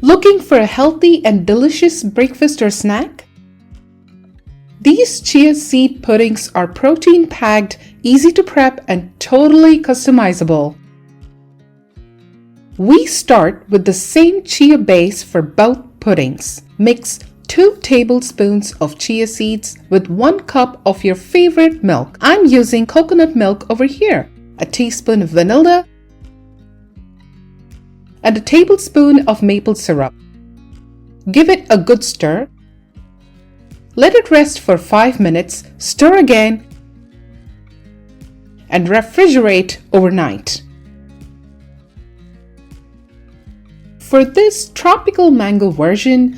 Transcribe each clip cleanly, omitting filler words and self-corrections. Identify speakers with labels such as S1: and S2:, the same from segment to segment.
S1: Looking for a healthy and delicious breakfast or snack? These chia seed puddings are protein-packed, easy to prep, and totally customizable. We start with the same chia base for both puddings. Mix 2 tablespoons of chia seeds with 1 cup of your favorite milk. I'm using coconut milk over here. A teaspoon of vanilla and a tablespoon of maple syrup. Give it a good stir. Let it rest for 5 minutes, stir again, and refrigerate overnight. For this tropical mango version,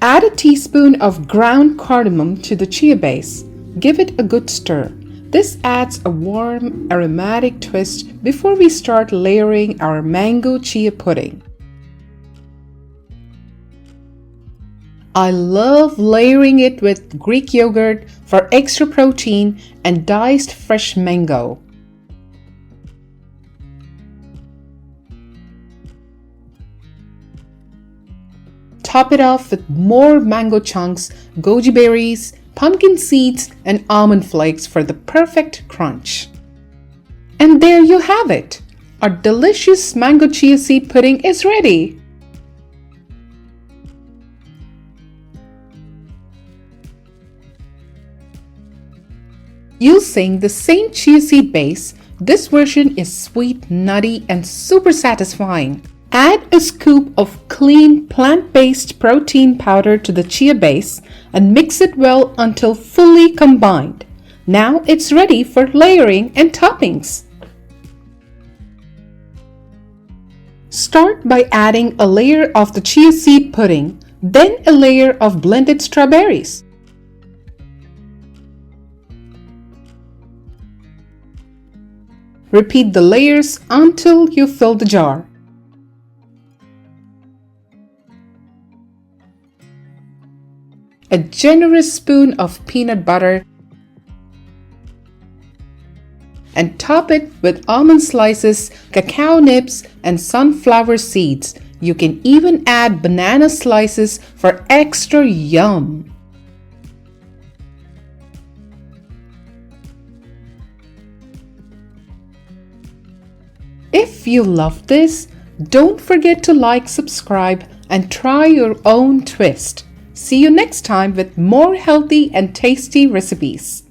S1: add a teaspoon of ground cardamom to the chia base. Give it a good stir. This adds a warm, aromatic twist before we start layering our mango chia pudding. I love layering it with Greek yogurt for extra protein and diced fresh mango. Top it off with more mango chunks, goji berries, pumpkin seeds, and almond flakes for the perfect crunch. And there you have it! Our delicious mango chia seed pudding is ready! Using the same chia seed base, this version is sweet, nutty, and super satisfying. Add a scoop of clean plant-based protein powder to the chia base and mix it well until fully combined. Now it's ready for layering and toppings. Start by adding a layer of the chia seed pudding, then a layer of blended strawberries. Repeat the layers until you fill the jar. A generous spoon of peanut butter and top it with almond slices, cacao nibs, and sunflower seeds. You can even add banana slices for extra yum. If you love this, don't forget to like, subscribe, and try your own twist. See you next time with more healthy and tasty recipes.